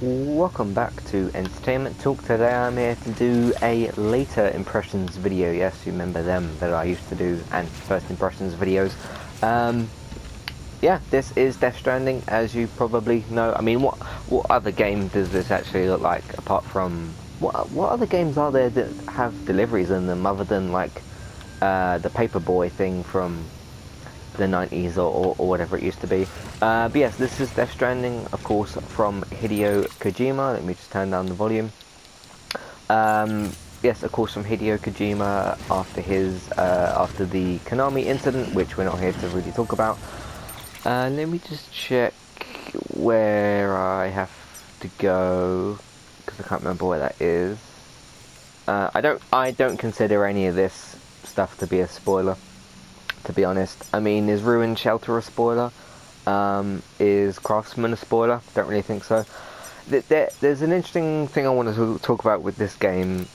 Welcome back to Entertainment Talk. Today I'm here to do a later impressions video. Yes, you remember them that I used to do, and first impressions videos. Yeah, this is Death Stranding, as you probably know. I mean, what other game does this actually look like, apart from... What other games are there that have deliveries in them, other than, like, the Paperboy thing from the 90s or whatever it used to be. But yes, this is Death Stranding, of course, from Hideo Kojima. Let me just turn down the volume. Yes, of course, from Hideo Kojima after the Konami incident, which we're not here to really talk about. Let me just check where I have to go, because I can't remember where that is. I don't consider any of this stuff to be a spoiler, to be honest. I mean, is Ruined Shelter a spoiler? Is Craftsman a spoiler? Don't really think so. There's an interesting thing I want to talk about with this game,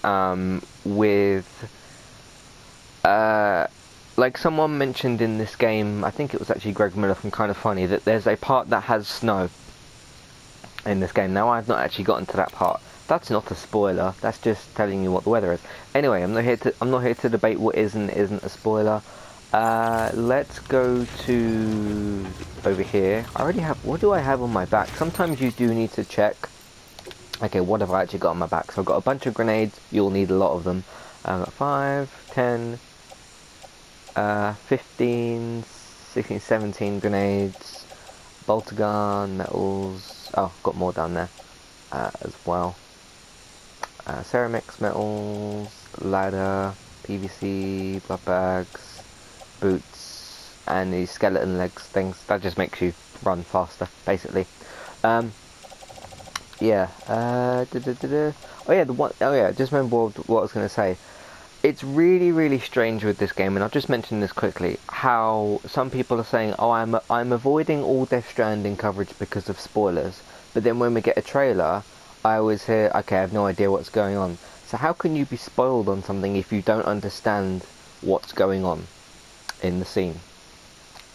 like someone mentioned in this game, I think it was actually Greg Miller from Kind of Funny, that there's a part that has snow in this game. Now, I've not actually gotten to that part. That's not a spoiler. That's just telling you what the weather is. Anyway, I'm not here to debate what is and isn't a spoiler. Let's go to over here. I already have. What do I have on my back? Sometimes you do need to check. Okay, what have I actually got on my back? So I've got a bunch of grenades. You'll need a lot of them. I've got 5, 10, 15, 16, 17 grenades, bolter gun, metals. Oh, I've got more down there as well. Ceramics, metals, ladder, PVC, blood bags, boots, and these skeleton legs things. That just makes you run faster, basically. Yeah. Oh yeah, just remember what I was going to say. It's really, really strange with this game, and I'll just mention this quickly, how some people are saying, oh, I'm avoiding all Death Stranding coverage because of spoilers, but then when we get a trailer, I always hear, okay, I have no idea what's going on. So how can you be spoiled on something if you don't understand what's going on in the scene?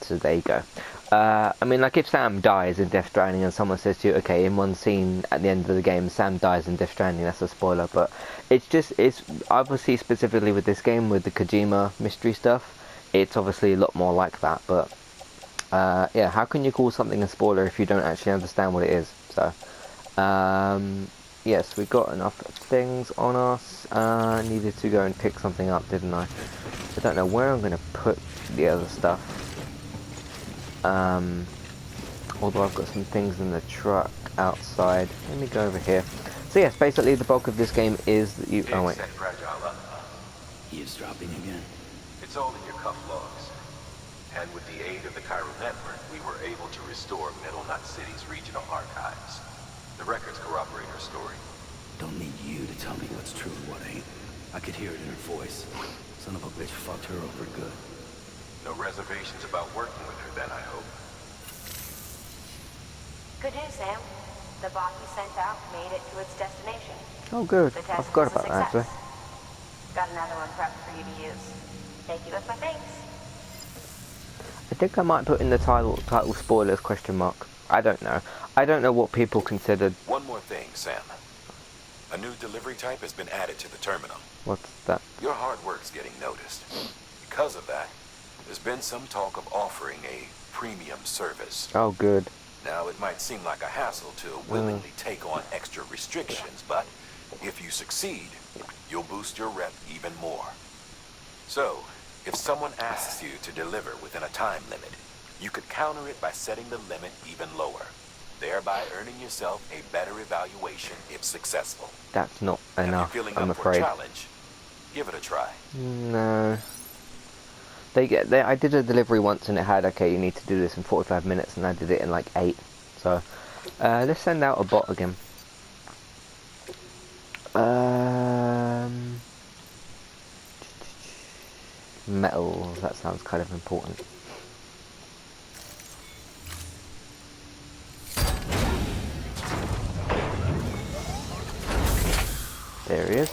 So there you go. I mean, like, if Sam dies in Death Stranding and someone says to you, okay, in one scene at the end of the game, Sam dies in Death Stranding, that's a spoiler, but it's obviously specifically with this game, with the Kojima mystery stuff, it's obviously a lot more like that, but, yeah, how can you call something a spoiler if you don't actually understand what it is? So, yes, we got enough things on us. Needed to go and pick something up, didn't I? I don't know where I'm going to put the other stuff. Although I've got some things in the truck outside. Let me go over here. So yes, basically the bulk of this game is that you... Oh wait. Eavesdropping again. It's all in your cuff logs. And with the aid of the Cairo network, we were able to restore Middle Knot City's regional archives. The records corroborate her story. Don't need you to tell me what's true and what ain't. I could hear it in her voice. Son of a bitch fucked her over good. No reservations about working with her then, I hope. Good news, Sam. The bot you sent out made it to its destination. Oh good, The I test forgot was a about that actually. success. Got another one prepped for you to use. Take you with my thanks. I think I might put in the title spoilers question mark. I don't know. I don't know what people considered. One more thing, Sam. A new delivery type has been added to the terminal. What's that? Your hard work's getting noticed. Because of that, there's been some talk of offering a premium service. Oh good. Now, it might seem like a hassle to willingly take on extra restrictions, but if you succeed, you'll boost your rep even more. So, if someone asks you to deliver within a time limit, you could counter it by setting the limit even lower, thereby earning yourself a better evaluation if successful. That's not Now, enough, if you're feeling I'm up for a afraid. challenge, give it a try. No. I did a delivery once and it had, okay, you need to do this in 45 minutes, and I did it in like 8. So, let's send out a bot again. Metals, that sounds kind of important. There he is.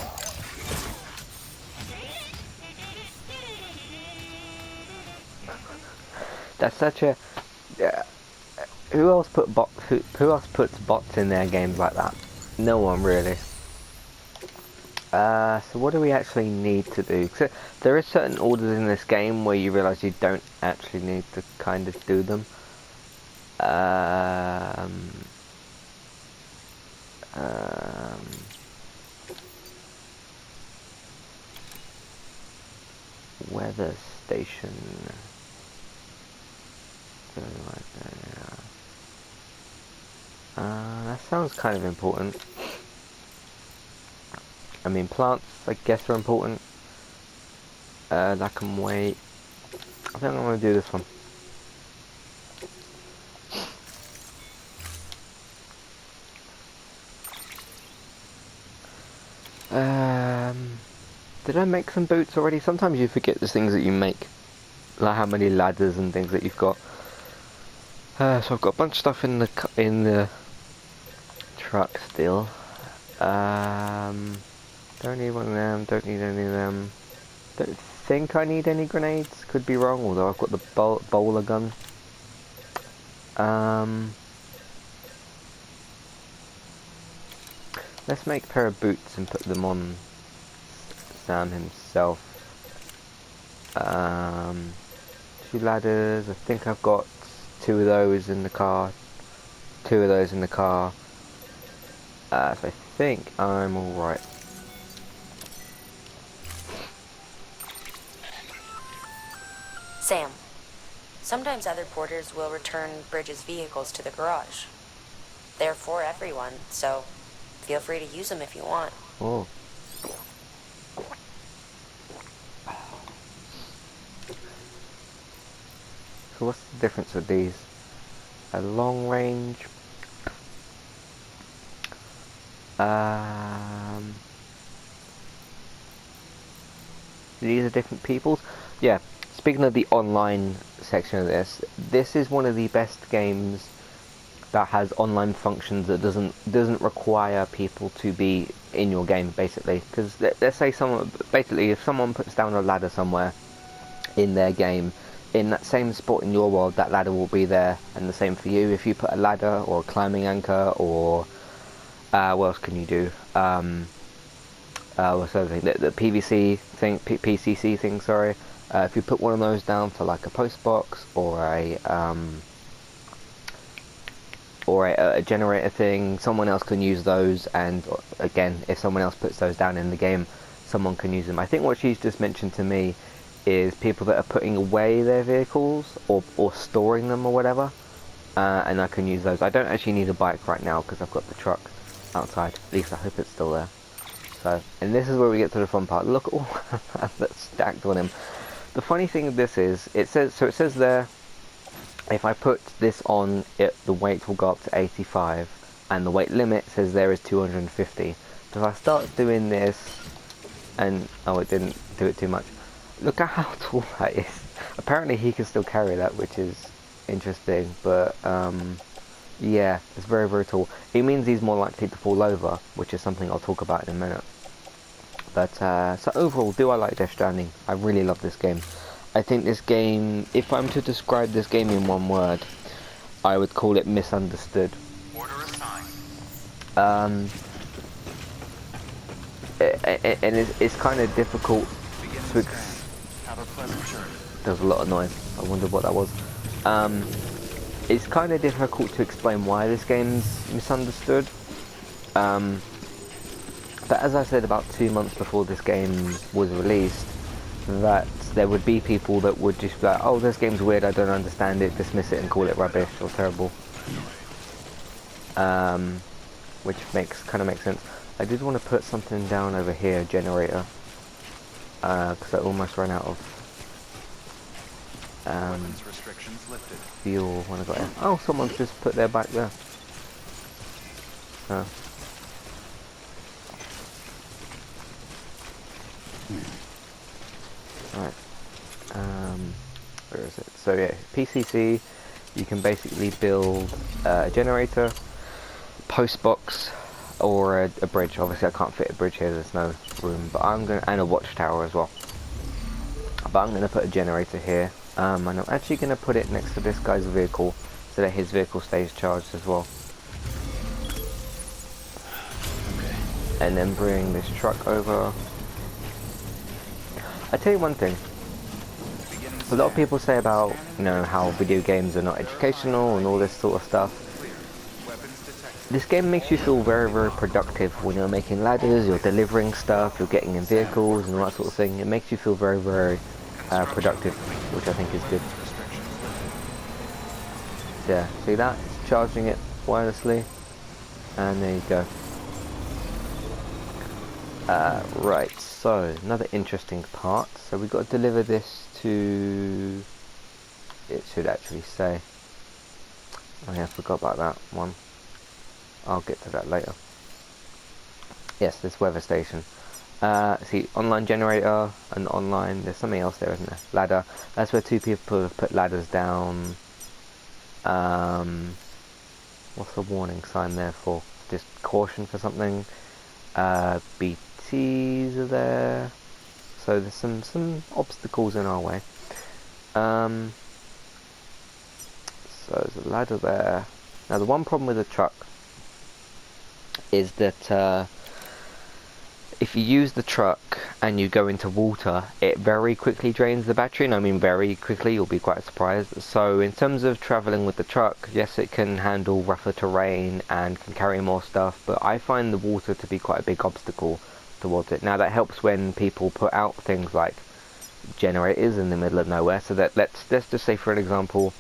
That's such a... who else put bots? Who else puts bots in their games like that? No one really. So what do we actually need to do? 'Cause there is certain orders in this game where you realise you don't actually need to kind of do them. Weather station. That sounds kind of important. I mean, plants, I guess, are important. That can wait. I think I'm going to do this one. Did I make some boots already? Sometimes you forget the things that you make. Like how many ladders and things that you've got. So I've got a bunch of stuff in the truck still. Don't need one of them, don't need any of them. Don't think I need any grenades, could be wrong, although I've got the bowler gun. Let's make a pair of boots and put them on Sam himself. 2 ladders, I think I've got 2 of those in the car. 2 of those in the car. So I think I'm alright. Sam, sometimes other porters will return Bridges' vehicles to the garage. They're for everyone, so feel free to use them if you want. Oh. So what's the difference with these? A long range. These are different peoples. Yeah. Speaking of the online section of this is one of the best games that has online functions that doesn't require people to be in your game, basically. Because let's say if someone puts down a ladder somewhere in their game, in that same spot in your world, that ladder will be there, and the same for you. If you put a ladder or a climbing anchor or what else can you do? What's the other thing? The PVC thing, PCC thing. Sorry. If you put one of those down for like a post box or a generator thing, someone else can use those, and again, if someone else puts those down in the game, someone can use them. I think what she's just mentioned to me is people that are putting away their vehicles or storing them or whatever, and I can use those. I don't actually need a bike right now because I've got the truck outside. At least I hope it's still there. So, and this is where we get to the fun part. Look at all that's stacked on him. The funny thing of this is, it says there, if I put this on it, the weight will go up to 85, and the weight limit says there is 250. So if I start doing this, and oh, it didn't do it too much. Look at how tall that is. Apparently he can still carry that, which is interesting, but yeah, it's very, very tall. It means he's more likely to fall over, which is something I'll talk about in a minute. But so overall, do I like Death Stranding? I really love this game. I think this game, if I'm to describe this game in one word, I would call it misunderstood. Order assigned. And it's kind of difficult to Have a pleasant journey. There's a lot of noise. I wonder what that was. It's kind of difficult to explain why this game's misunderstood. But as I said about 2 months before this game was released, that there would be people that would just be like, oh, this game's weird, I don't understand it, dismiss it and call it rubbish or terrible. Which kind of makes sense. I did want to put something down over here, generator, because I almost ran out of Restrictions lifted. fuel when I got here. Oh, someone's just put their bike there. Oh. Right. Where is it? So yeah, PCC. You can basically build a generator, post box, or a bridge. Obviously, I can't fit a bridge here. There's no room. But and a watchtower as well. But I'm gonna put a generator here. And I'm actually gonna put it next to this guy's vehicle, so that his vehicle stays charged as well. Okay. And then bring this truck over. I tell you one thing. A lot of people say about, you know, how video games are not educational and all this sort of stuff. This game makes you feel very, very productive when you're making ladders, you're delivering stuff, you're getting in vehicles and all that sort of thing. It makes you feel very, very productive, which I think is good. Yeah, see that? It's charging it wirelessly. And there you go. Right, so another interesting part. So we've got to deliver this to... It should actually say... Oh yeah, I forgot about that one. I'll get to that later. Yes, this weather station. See, online generator and online, there's something else there, isn't there? Ladder. That's where two people have put ladders down. What's the warning sign there for? Just caution for something. BTs are there. So there's some obstacles in our way. So there's a ladder there. Now the one problem with the truck is that if you use the truck and you go into water, it very quickly drains the battery, and I mean very quickly, you'll be quite surprised. So in terms of travelling with the truck, yes, it can handle rougher terrain and can carry more stuff, but I find the water to be quite a big obstacle towards it. Now that helps when people put out things like generators in the middle of nowhere, so that let's just say, for an example,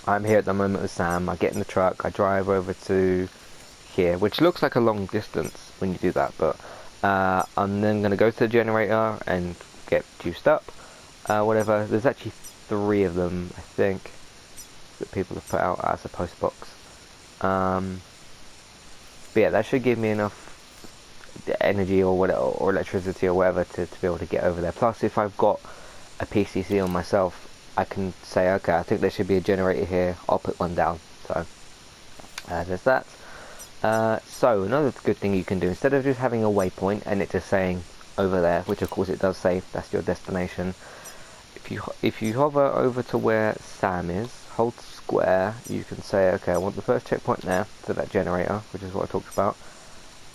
I'm here at the moment with Sam, I get in the truck, I drive over to here, which looks like a long distance when you do that, but I'm then going to go to the generator and get juiced up, whatever. There's actually 3 of them, I think, that people have put out as a post box. But yeah, that should give me enough energy or whatever, or electricity or whatever to be able to get over there. Plus, if I've got a PCC on myself, I can say, okay, I think there should be a generator here, I'll put one down. So there's that. So another good thing you can do, instead of just having a waypoint and it just saying over there, which of course it does say that's your destination, if you hover over to where Sam is, hold square, you can say, okay, I want the first checkpoint there to that generator, which is what I talked about.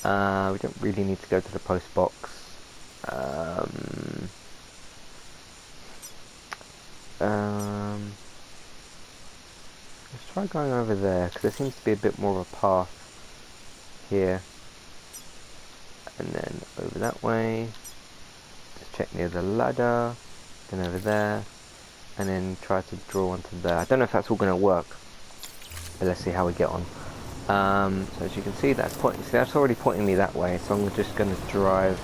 We don't really need to go to the post box. Let's try going over there, because there seems to be a bit more of a path here, and then over that way, just check near the ladder, then over there, and then try to draw onto there. I don't know if that's all going to work, but let's see how we get on. So as you can see, that's pointing. See, that's already pointing me that way, so I'm just going to drive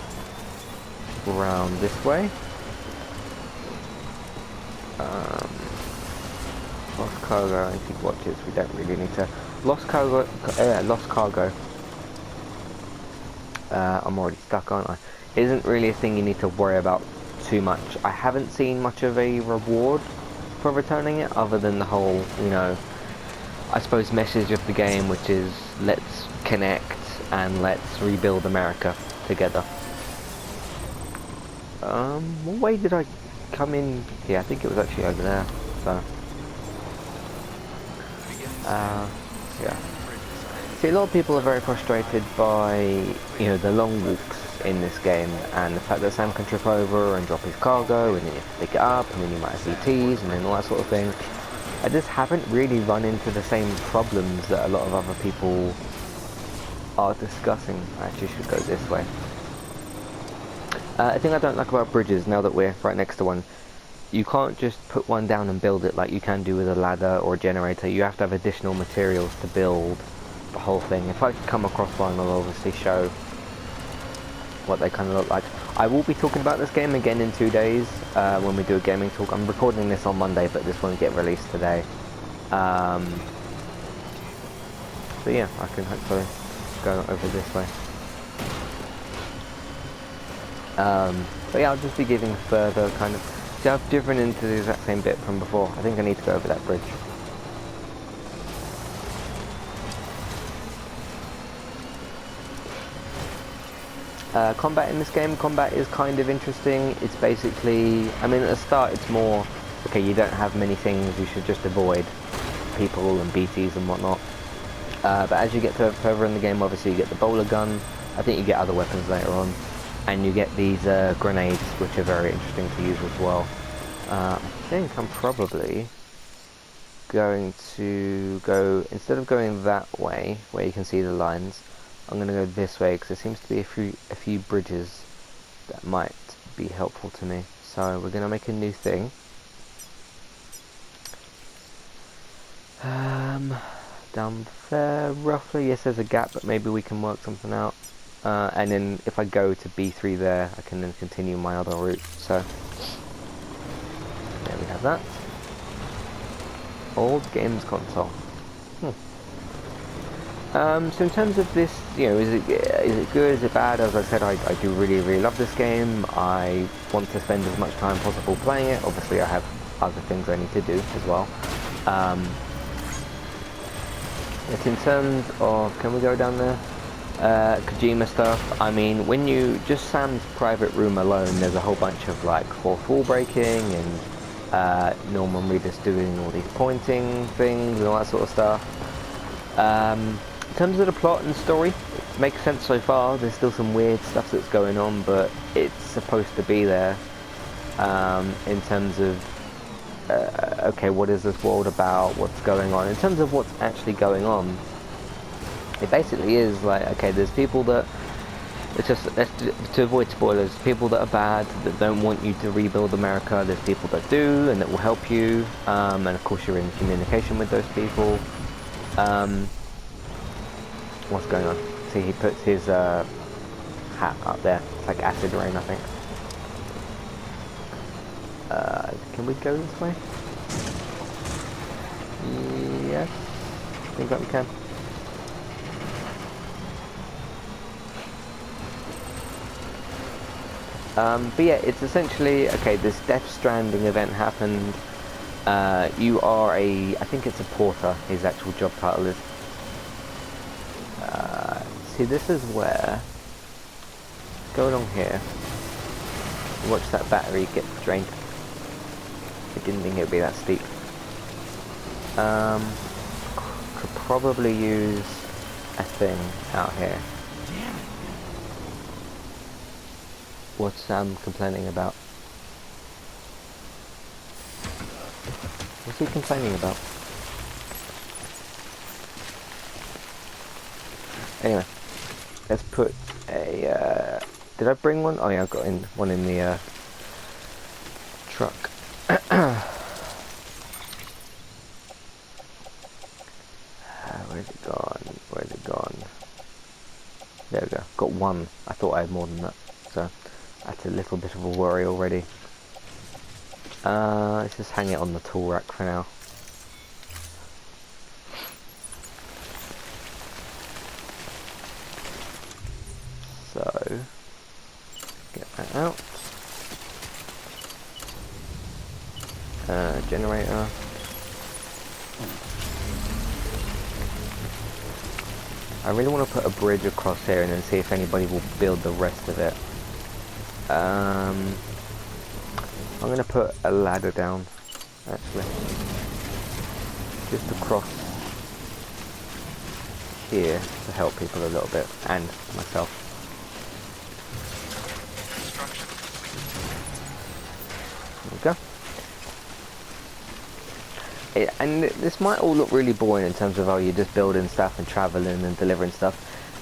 around this way. Lost cargo, anti-watches, we don't really need to. Lost cargo, lost cargo. I'm already stuck, aren't I? Isn't really a thing you need to worry about too much. I haven't seen much of a reward for returning it, other than the whole, you know, I suppose message of the game, which is let's connect and let's rebuild America together. What way did I come in here? I think it was actually over there, so yeah. See, a lot of people are very frustrated by, you know, the long walks in this game, and the fact that Sam can trip over and drop his cargo, and then you have to pick it up, and then you might have CTs, and then all that sort of thing. I just haven't really run into the same problems that a lot of other people are discussing. I actually should go this way. A thing I don't like about bridges, now that we're right next to one, you can't just put one down and build it like you can do with a ladder or a generator. You have to have additional materials to build the whole thing. If I come across one, I'll obviously show what they kind of look like. I will be talking about this game again in 2 days when we do a gaming talk. I'm recording this on Monday, but this won't get released today. So yeah, I can hopefully go over this way. But yeah, I'll just be giving further kind of... See, I've driven into the exact same bit from before. I think I need to go over that bridge. Combat in this game, combat is kind of interesting. It's basically, I mean, at the start it's more, okay, you don't have many things you should just avoid, people and BTs and whatnot. But as you get further in the game, obviously you get the bowler gun. I think you get other weapons later on, and you get these grenades, which are very interesting to use as well. I think I'm probably going to go, instead of going that way where you can see the lines, I'm going to go this way because there seems to be a few bridges that might be helpful to me. So we're going to make a new thing. Down there roughly, yes, there's a gap, but maybe we can work something out. And then if I go to B3 there, I can then continue my other route. So there we have that. Old games console. So in terms of this, you know, is it good, is it bad? As I said, I do really love this game. I want to spend as much time possible playing it. Obviously I have other things I need to do as well. But in terms of, can we go down there? Kojima stuff, I mean, when you, just Sam's private room alone, there's a whole bunch of like fourth wall breaking and Norman Reedus doing all these pointing things and all that sort of stuff. In terms of the plot and story, it makes sense so far. There's still some weird stuff that's going on, but it's supposed to be there. In terms of okay, what is this world about, what's going on. In terms of what's actually going on, it basically is like, okay, there's people that, it's just, to avoid spoilers, people that are bad, that don't want you to rebuild America. There's people that do, and that will help you, and of course you're in communication with those people. What's going on? See, he puts his hat up there. It's like acid rain, I think. Can we go this way? Yes. Seems like we can. But yeah, it's essentially, okay, this Death Stranding event happened. You are I think it's a porter, his actual job title is. See, this is where, go along here, watch that battery get drained. I didn't think it would be that steep. Could probably use a thing out here. What's Sam complaining about? What's he complaining about? Anyway, let's put a, did I bring one? Oh yeah, I've got one in the truck. Where's it gone? Where's it gone? There we go. Got one. I thought I had more than that. So that's a little bit of a worry already. Let's just hang it on the tool rack for now. So get that out. Generator. I really want to put a bridge across here and then see if anybody will build the rest of it. I'm going to put a ladder down, actually, just across here to help people a little bit, and myself. There we go. And this might all look really boring in terms of, oh, you're just building stuff and traveling and delivering stuff.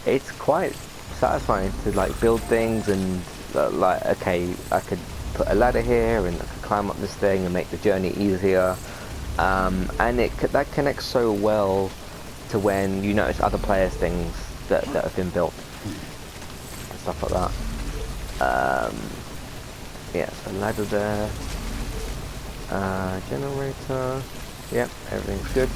It's quite satisfying to like build things and like, okay, I could put a ladder here and I could climb up this thing and make the journey easier. And that connects so well to when you notice other players' things that have been built and stuff like that. Yeah, so ladder there. Generator. Yep, everything's good.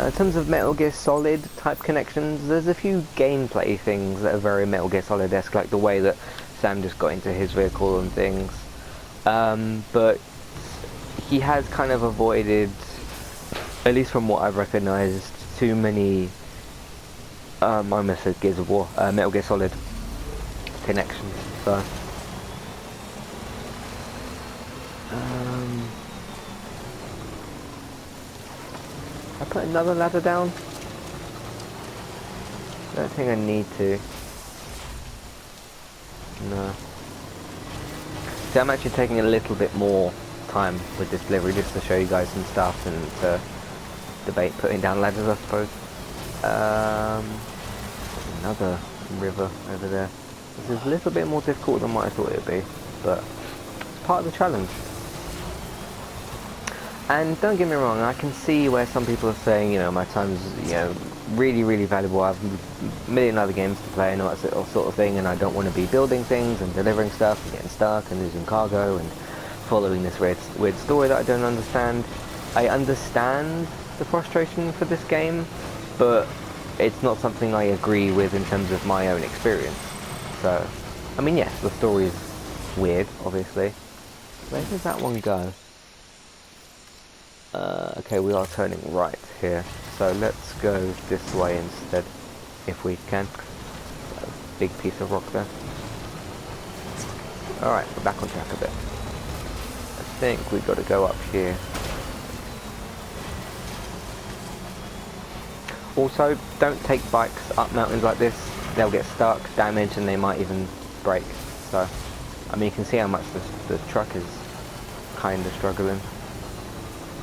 In terms of Metal Gear Solid type connections, there's a few gameplay things that are very Metal Gear Solid-esque, like the way that Sam just got into his vehicle and things. But he has kind of avoided, at least from what I've recognised, too many, I almost said Gears of War, Metal Gear Solid connections, so. I put another ladder down? I don't think I need to. No. See, I'm actually taking a little bit more time with this delivery just to show you guys some stuff and to debate putting down ladders, I suppose. Another river over there. This is a little bit more difficult than what I thought it would be, but it's part of the challenge. And don't get me wrong, I can see where some people are saying, you know, my time's, you know, really, really valuable. I have a million other games to play and all that sort of thing, and I don't want to be building things and delivering stuff and getting stuck and losing cargo and following this weird story that I don't understand. I understand the frustration for this game, but it's not something I agree with in terms of my own experience. So, I mean, yes, the story is weird, obviously. Where does that one go? Okay, we are turning right here, so let's go this way instead, if we can. Big piece of rock there. Alright, we're back on track a bit. I think we've got to go up here. Also, don't take bikes up mountains like this. They'll get stuck, damaged, and they might even break. So, I mean, you can see how much the truck is kind of struggling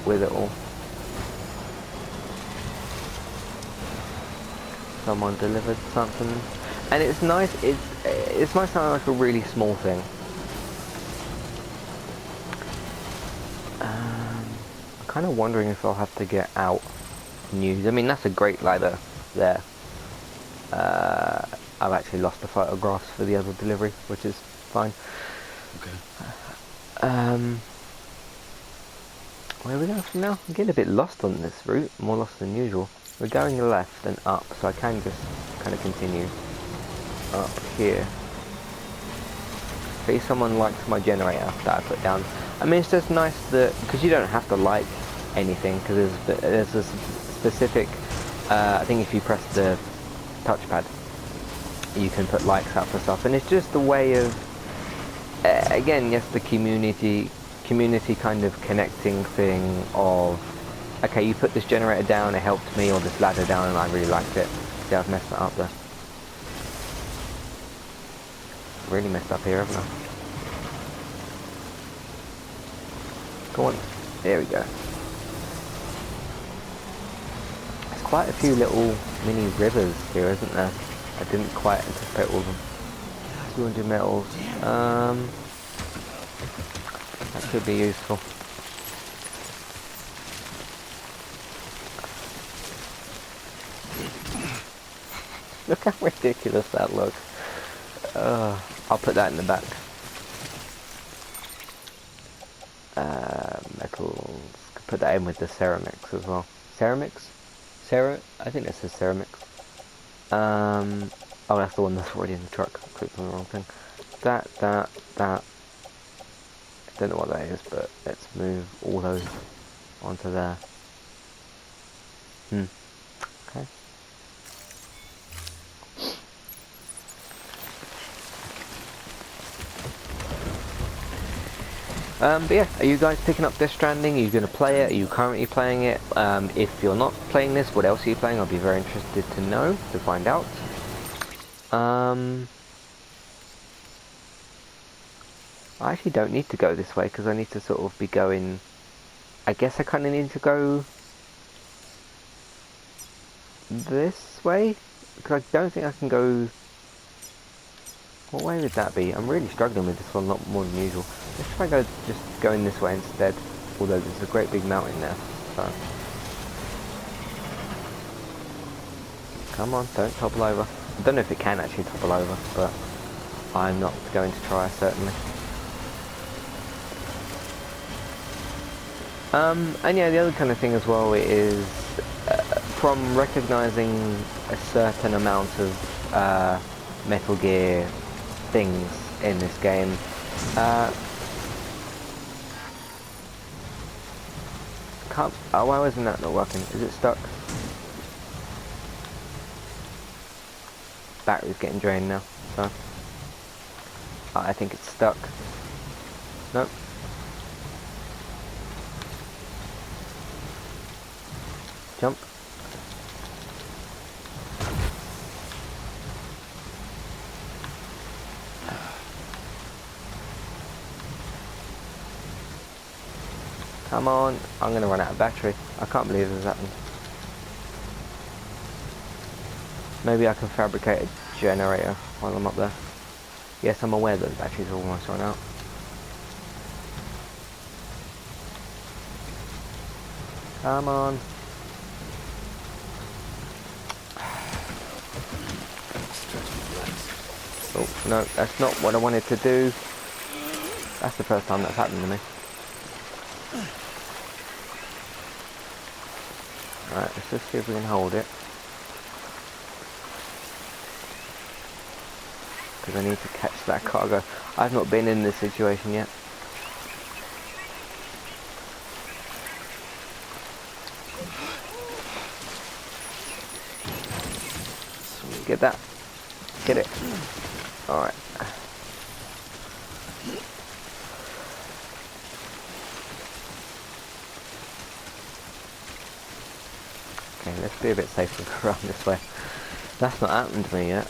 with it all. Someone delivered something, and it's nice. It might sound like a really small thing. I'm kind of wondering if I'll have to get out news. I mean, that's a great ladder there. I've actually lost the photographs for the other delivery, which is fine. Okay. Where are we going from now? I'm getting a bit lost on this route, more lost than usual. We're going left and up, so I can just kind of continue up here. See, someone liked my generator that I put down. I mean, it's just nice that, because you don't have to like anything, because there's a specific, I think if you press the touchpad, you can put likes up for stuff, and it's just a way of, again, yes, the community kind of connecting thing of, okay, you put this generator down, it helped me, or this ladder down, and I really liked it. See, I've messed that up there. Really messed up here, haven't I? Go on. There we go. There's quite a few little mini rivers here, isn't there? I didn't quite anticipate all of them. 200 metals. That could be useful. Look how ridiculous that looks. I'll put that in the back. Metals. Could put that in with the ceramics as well. Ceramics? I think this is ceramics. Oh, that's the one that's already in the truck. I clicked on the wrong thing. That. Don't know what that is, but let's move all those onto there. Okay. But yeah, are you guys picking up Death Stranding? Are you going to play it? Are you currently playing it? If you're not playing this, what else are you playing? I'll be very interested to know, to find out. I actually don't need to go this way because I need to sort of be going. I guess I kind of need to go this way because I don't think I can go. What way would that be? I'm really struggling with this one a lot more than usual. Let's try just going this way instead. Although there's a great big mountain there. So. Come on, don't topple over. I don't know if it can actually topple over, but I'm not going to try, certainly. And yeah, the other kind of thing as well is from recognizing a certain amount of Metal Gear things in this game. Why isn't that not working? Is it stuck? Battery's getting drained now, so I think it's stuck. Nope. Jump. Come on. I'm going to run out of battery. I can't believe this happened. Maybe I can fabricate a generator while I'm up there. Yes, I'm aware that the batteries are almost run out. Come on. Oh, no, that's not what I wanted to do. That's the first time that's happened to me. Alright, let's just see if we can hold it. Because I need to catch that cargo. I've not been in this situation yet. Get that. Get it. Alright. Okay, let's be a bit safer around this way. That's not happened to me yet.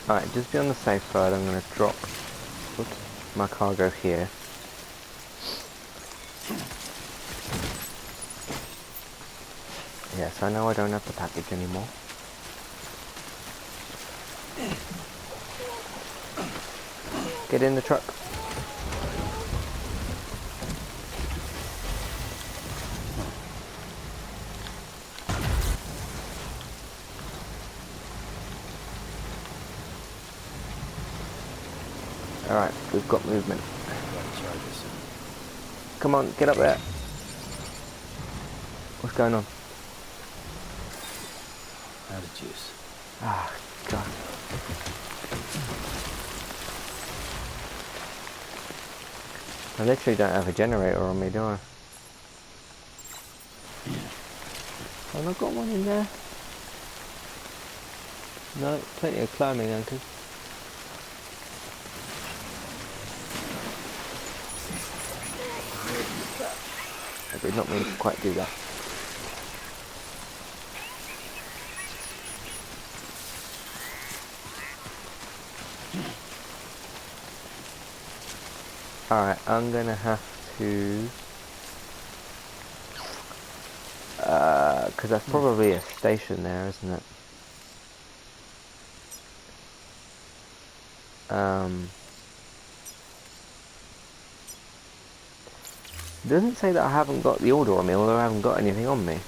Alright, just be on the safe side. I'm going to drop my cargo here. Yes, I know I don't have the package anymore. Get in the truck. Alright, we've got movement. Come on, get up there. What's going on? Out of juice. Ah, God. I literally don't have a generator on me, do I? Have I got one in there? No, plenty of climbing anchors. I did not mean to quite do that. Alright, I'm gonna have to... because that's probably a station there, isn't it? It doesn't say that I haven't got the order on me, although I haven't got anything on me.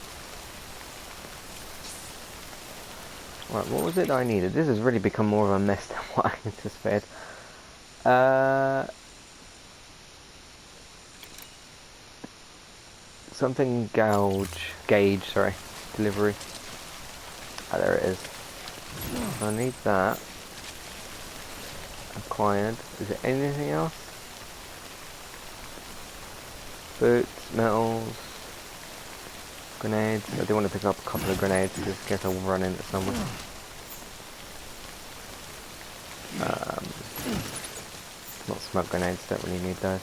Right, what was it that I needed? This has really become more of a mess than what I anticipated. Something gauge, sorry, delivery. Ah, there it is. I need that. Acquired. Is there anything else? Boots, metals, grenades. I do want to pick up a couple of grenades just in case I will run into someone. Not smoke grenades, don't really need those.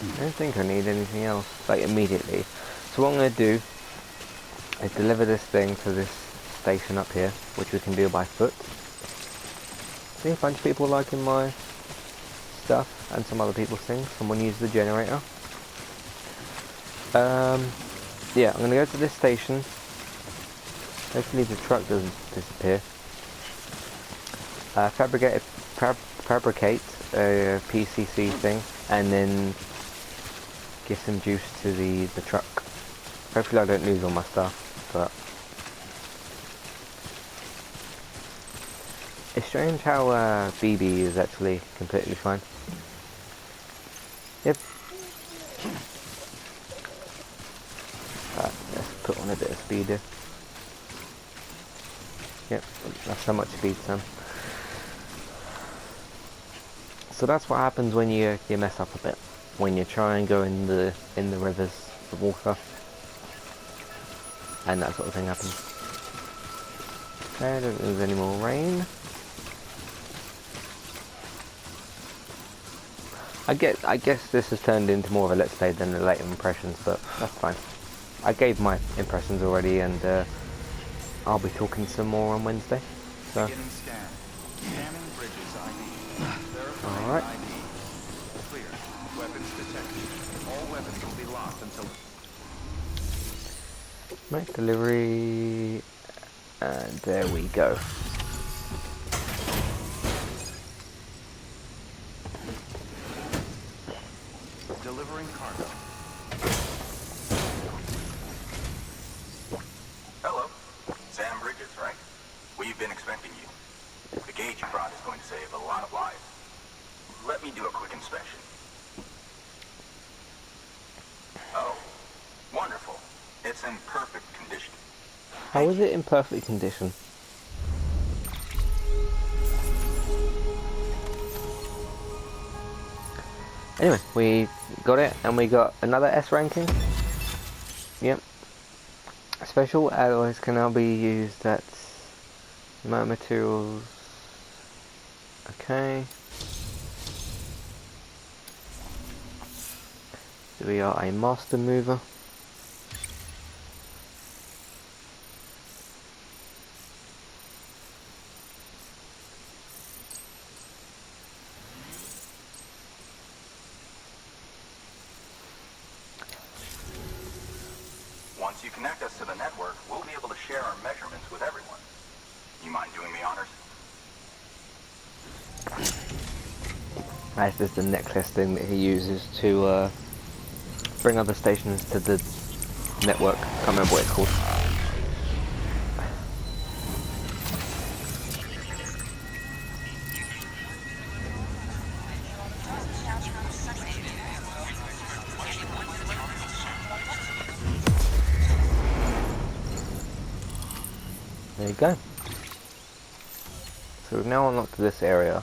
I don't think I need anything else, like immediately. So what I'm going to do is deliver this thing to this station up here, which we can do by foot. See, a bunch of people liking my stuff, and some other people's things. Someone used the generator. Yeah, I'm going to go to this station. Hopefully the truck doesn't disappear. Fabricate a PCC thing, and then give some juice to the truck. Hopefully I don't lose all my stuff, but it's strange how BB is actually completely fine. Yep. Let's put on a bit of speed here. Yep, that's how much speed, Sam. So that's what happens when you mess up a bit. when you try and go in the rivers, the water, and that sort of thing happens. Okay, I don't think there's any more rain. I guess this has turned into more of a let's play than a later impressions, but that's fine. I gave my impressions already, and I'll be talking some more on Wednesday. So. Beginning scan. Scanning bridges ID. Verifying Alright. ID. Clear. Weapons detected. All weapons will be locked until... Make delivery, and there we go. Delivering cargo. Hello. Sam Bridges, right? We've been expecting you. The gauge you brought is going to save a lot of lives. Let me do a quick inspection. Oh, wonderful. It's in perfect condition. How is it in perfect condition? Anyway, we got it, and we got another S ranking. Yep. Special alloys can now be used at amount of materials. Okay. So we are a master mover. Once you connect us to the network, we'll be able to share our measurements with everyone. You mind doing the honors? That's just the necklace thing that he uses to bring other stations to the network. Can't remember what it's called. There you go. So we've now unlocked this area,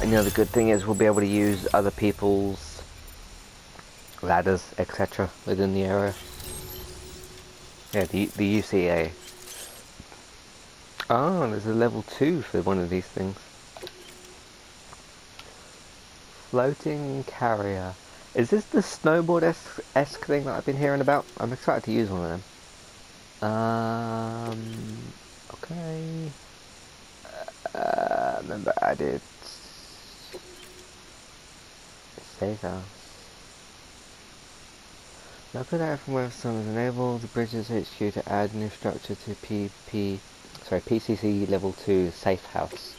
and the other good thing is we'll be able to use other people's ladders, etc. within the area. Yeah, the UCA. Oh, there's a level 2 for one of these things. Floating carrier. Is this the snowboard-esque thing that I've been hearing about? I'm excited to use one of them. Okay. Remember added. Save house. Local data from where some is enabled the Bridges HQ to add new structure to PCC level 2 safe house.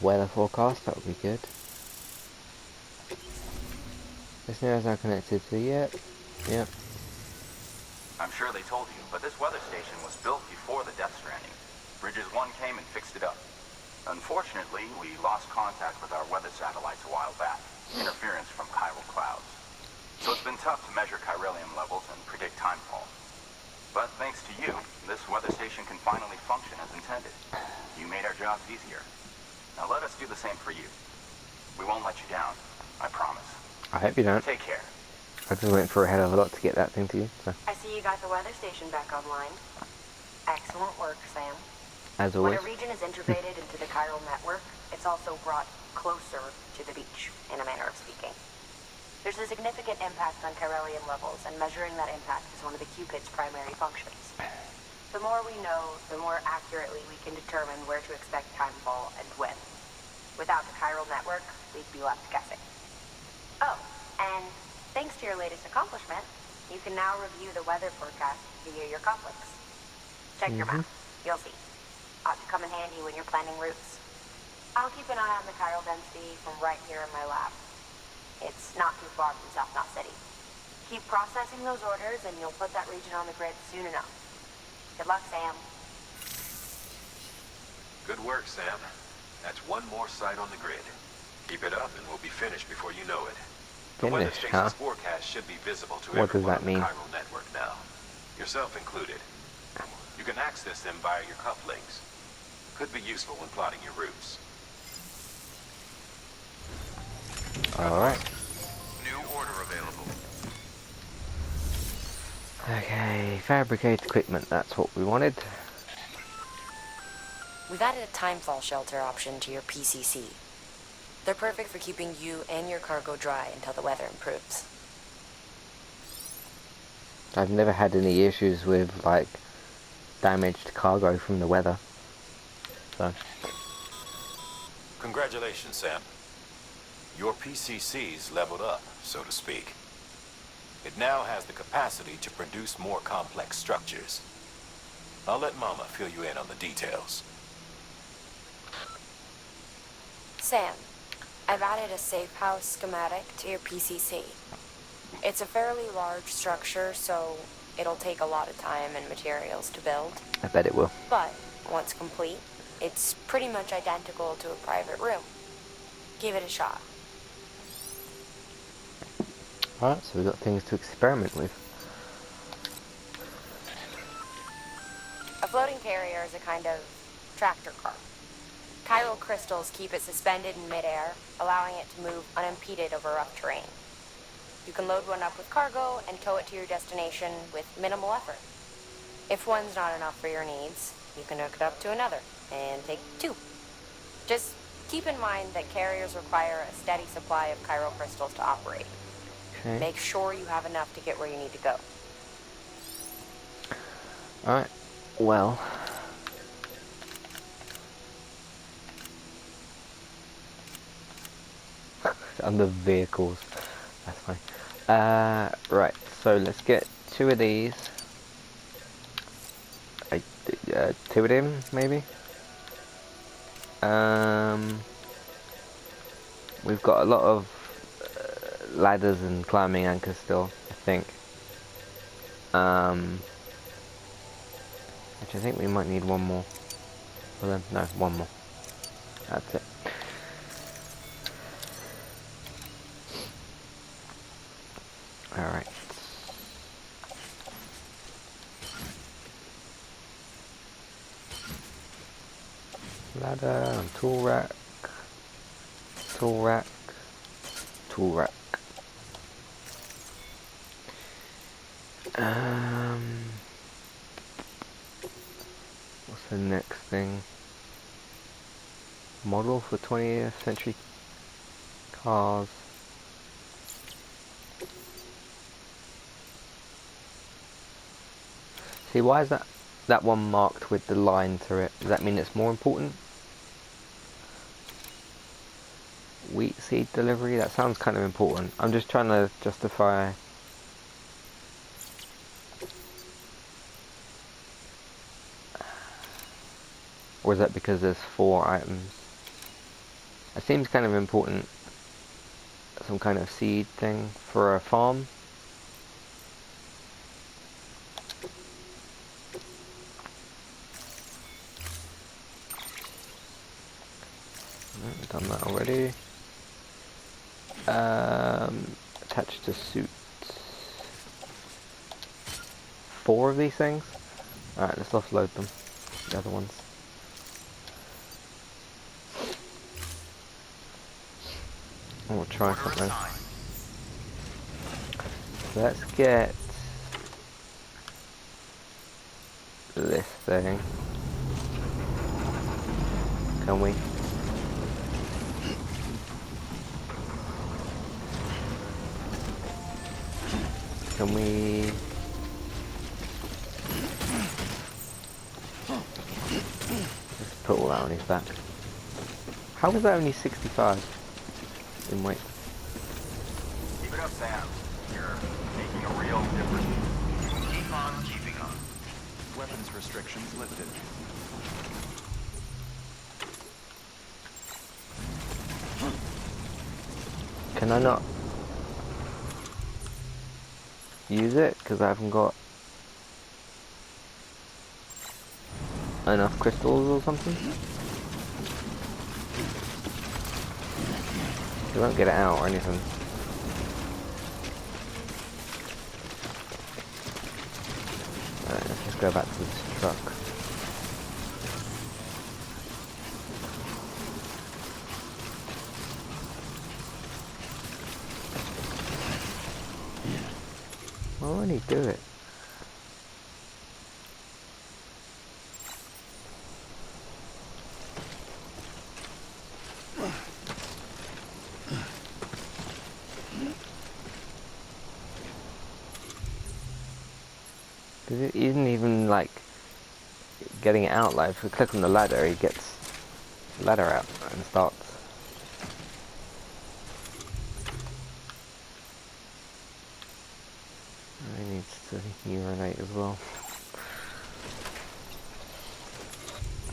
Weather forecast, that would be good. This now is now connected to yep. I'm sure they told you, but this weather station was built before the Death Stranding. Bridges 1 came and fixed it up. Unfortunately, we lost contact with our weather satellites a while back. Interference from chiral clouds. So it's been tough to measure chiralium levels and predict timefall. But thanks to you, this weather station can finally function as intended. You made our jobs easier. Now let us do the same for you. We won't let you down, I promise. I hope you don't. Take care. I just went for a hell of a lot to get that thing to you, so. I see you got the weather station back online. Excellent work, Sam. As When always. a region is integrated into the chiral network, it's also brought closer to the beach, in a manner of speaking. There's a significant impact on chiralium levels, and measuring that impact is one of the Cupid's primary functions. The more we know, the more accurately we can determine where to expect timefall and when. Without the chiral network, we'd be left guessing. Oh, and thanks to your latest accomplishment, you can now review the weather forecast via your cufflinks. Check your map. You'll see. Ought to come in handy when you're planning routes. I'll keep an eye on the chiral density from right here in my lab. It's not too far from South Knot City. Keep processing those orders and you'll put that region on the grid soon enough. Good luck, Sam. Good work, Sam. That's one more site on the grid. Keep it up and we'll be finished before you know it. The weather Finished, station's huh? forecast should be visible to What does everyone that on the mean? chiral network now. Yourself included. You can access them via your cufflinks. Could be useful when plotting your routes. Alright. New order available. Okay, fabricate equipment, that's what we wanted. We've added a timefall shelter option to your PCC. They're perfect for keeping you and your cargo dry until the weather improves. I've never had any issues with, like, damaged cargo from the weather. So. Congratulations, Sam. Your PCC's leveled up, so to speak. It now has the capacity to produce more complex structures. I'll let Mama fill you in on the details. Sam, I've added a safe house schematic to your PCC. It's a fairly large structure, so it'll take a lot of time and materials to build. I bet it will. But once complete, it's pretty much identical to a private room. Give it a shot. Alright, so we've got things to experiment with. A floating carrier is a kind of tractor car. Chiral crystals keep it suspended in midair, allowing it to move unimpeded over rough terrain. You can load one up with cargo and tow it to your destination with minimal effort. If one's not enough for your needs, you can hook it up to another and take two. Just keep in mind that carriers require a steady supply of chiral crystals to operate. Okay. Make sure you have enough to get where you need to go. Alright, well. Under vehicles. That's fine. Right, so let's get 2 of these. Two of them, maybe? We've got a lot of ladders and climbing anchors still, I think. Which I think we might need one more. For them. No, one more. That's it. Alright. Ladder and tool rack. Tool rack. Tool rack. What's the next thing? Model for 20th century cars. See, why is that one marked with the line through it? Does that mean it's more important? Wheat seed delivery? That sounds kind of important. I'm just trying to justify. Or is that because there's 4 items? It seems kind of important. Some kind of seed thing for a farm. Done that already. Attached to suits. 4 of these things. Alright, let's offload them. The other ones. Oh, we'll try something. Let's get this thing. Can we? Can we? Let's put all that on his back. How was that only 65 in weight? Keep it up, Sam. You're making a real difference. Keep on keeping on. Weapons restrictions lifted. Can I not use it because I haven't got enough crystals or something? You won't get it out or anything. Alright, let's just go back to this truck. Why won't he do it? Because it isn't even like getting it out. Like if we click on the ladder, he gets the ladder out and starts. He needs to urinate as well.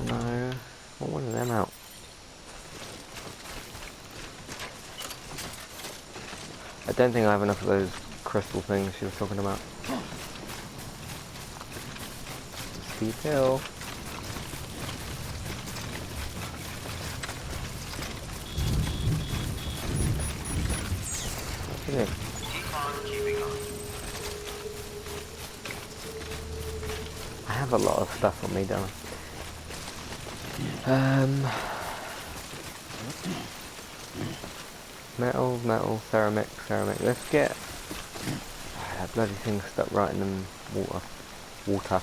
No, I want one of them out. I don't think I have enough of those crystal things she was talking about. Steep hill. Yeah. Keep on keeping on. I have a lot of stuff on me, don't I? Metal, ceramic. Let's get that bloody thing stuck right in the water.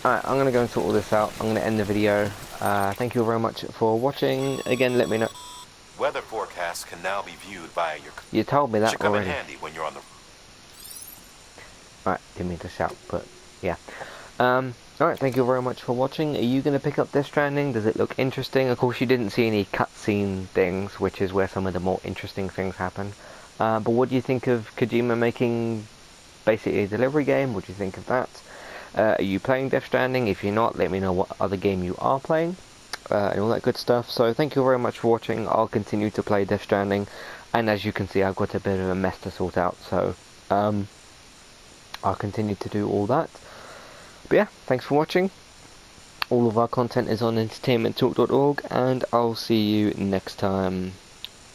Alright, I'm gonna go and sort all this out. I'm gonna end the video. Thank you very much for watching. Again, let me know. Weather forecasts can now be viewed via your... You told me that Should come already. in handy when you're on the... Alright, didn't mean to shout, but yeah. Alright, thank you very much for watching. Are you going to pick up Death Stranding? Does it look interesting? Of course, you didn't see any cutscene things, which is where some of the more interesting things happen. But what do you think of Kojima making basically a delivery game? What do you think of that? Are you playing Death Stranding? If you're not, let me know what other game you are playing. And all that good stuff. So thank you very much for watching. I'll continue to play Death Stranding. And as you can see, I've got a bit of a mess to sort out. So, I'll continue to do all that. But yeah, thanks for watching. All of our content is on entertainmenttalk.org, and I'll see you next time.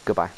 Goodbye.